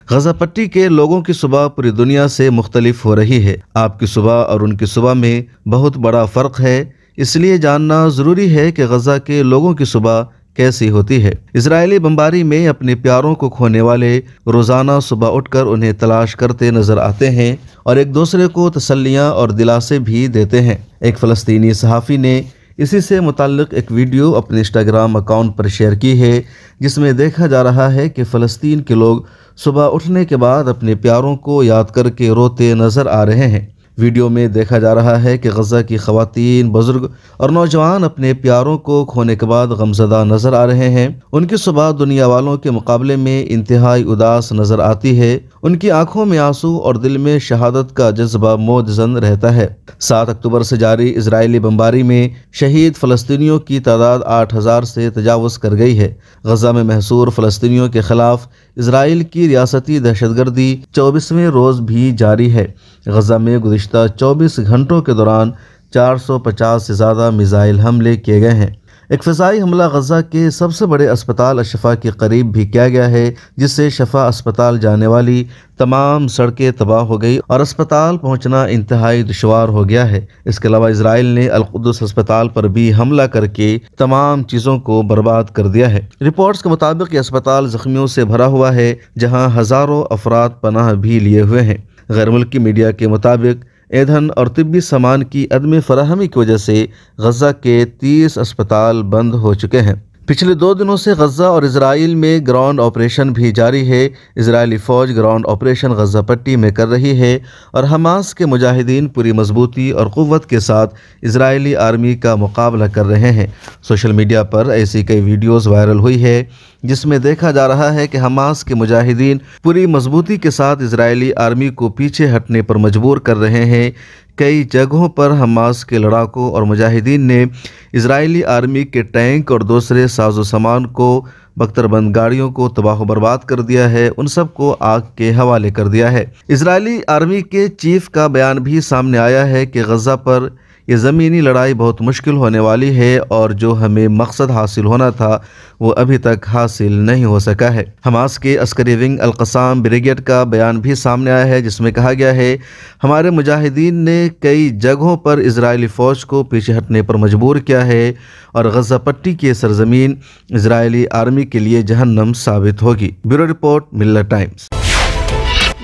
غزہ پٹی کے لوگوں کی صبح پوری دنیا سے مختلف ہو رہی ہے۔ آپ کی صبح اور ان کی صبح میں بہت بڑا فرق ہے، اس لیے جاننا ضروری ہے کہ غزہ کے لوگوں کی صبح کیسی ہوتی ہے۔ اسرائیلی بمباری میں اپنے پیاروں کو کھونے والے روزانہ صبح اٹھ کر انہیں تلاش کرتے نظر آتے ہیں اور ایک دوسرے کو تسلیاں اور دلاسے بھی دیتے ہیں۔ ایک فلسطینی صحافی نے اسی سے متعلق ایک ویڈیو اپنے انسٹاگرام اکاؤنٹ پر شیئر کی ہے، جس میں دیکھا جا رہا ہے کہ فلسطین کے لوگ صبح اٹھنے کے بعد اپنے پیاروں کو یاد کر کے روتے نظر آ رہے ہیں۔ ویڈیو میں دیکھا جا رہا ہے کہ غزہ کی خواتین، بزرگ اور نوجوان اپنے پیاروں کو کھونے کے بعد غمزدہ نظر آ رہے ہیں۔ ان کی صبح دنیا والوں کے مقابلے میں انتہائی اداس نظر آتی ہے۔ ان کی آنکھوں میں آنسو اور دل میں شہادت کا جذبہ موج زن رہتا ہے۔ 7 اکتوبر سے جاری اسرائیلی بمباری میں شہید فلسطینیوں کی تعداد 8000 سے تجاوز کر گئی ہے۔ غزہ میں محصور فلسطینیوں کے خلاف اسرائیل کی ریاستی دہشت گردی 24ویں روز بھی جاری ہے۔ غزہ میں گزشتہ 24 گھنٹوں کے دوران 450 سے زیادہ میزائل حملے کیے گئے ہیں۔ ایک فضائی حملہ غزہ کے سب سے بڑے اسپتال الشفا کے قریب بھی کیا گیا ہے، جس سے شفا اسپتال جانے والی تمام سڑکیں تباہ ہو گئی اور اسپتال پہنچنا انتہائی دشوار ہو گیا ہے۔ اس کے علاوہ اسرائیل نے القدس اسپتال پر بھی حملہ کر کے تمام چیزوں کو برباد کر دیا ہے۔ رپورٹس کے مطابق یہ اسپتال زخمیوں سے بھرا ہوا ہے، جہاں ہزاروں افراد پناہ بھی لیے ہوئے ہیں۔ غیر ملکی میڈیا کے مطابق ایندھن اور طبی سامان کی عدم فراہمی کی وجہ سے غزہ کے 30 اسپتال بند ہو چکے ہیں۔ پچھلے 2 دنوں سے غزہ اور اسرائیل میں گراؤنڈ آپریشن بھی جاری ہے۔ اسرائیلی فوج گراؤنڈ آپریشن غزہ پٹی میں کر رہی ہے اور حماس کے مجاہدین پوری مضبوطی اور قوت کے ساتھ اسرائیلی آرمی کا مقابلہ کر رہے ہیں۔ سوشل میڈیا پر ایسی کئی ویڈیوز وائرل ہوئی ہے جس میں دیکھا جا رہا ہے کہ حماس کے مجاہدین پوری مضبوطی کے ساتھ اسرائیلی آرمی کو پیچھے ہٹنے پر مجبور کر رہے ہیں۔ کئی جگہوں پر حماس کے لڑاکوں اور مجاہدین نے اسرائیلی آرمی کے ٹینک اور دوسرے ساز و سامان کو، بختربند گاڑیوں کو تباہ و برباد کر دیا ہے، ان سب کو آگ کے حوالے کر دیا ہے۔ اسرائیلی آرمی کے چیف کا بیان بھی سامنے آیا ہے کہ غزہ پر یہ زمینی لڑائی بہت مشکل ہونے والی ہے اور جو ہمیں مقصد حاصل ہونا تھا وہ ابھی تک حاصل نہیں ہو سکا ہے۔ حماس کے عسکری ونگ القسام بریگیڈ کا بیان بھی سامنے آیا ہے، جس میں کہا گیا ہے ہمارے مجاہدین نے کئی جگہوں پر اسرائیلی فوج کو پیچھے ہٹنے پر مجبور کیا ہے اور غزہ پٹی کی سرزمین اسرائیلی آرمی کے لیے جہنم ثابت ہوگی۔ بیورو رپورٹ، ملت ٹائمز۔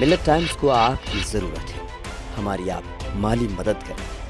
ملت ٹائمز کو آپ کی ضرورت ہے، ہماری آپ مالی مدد کریں۔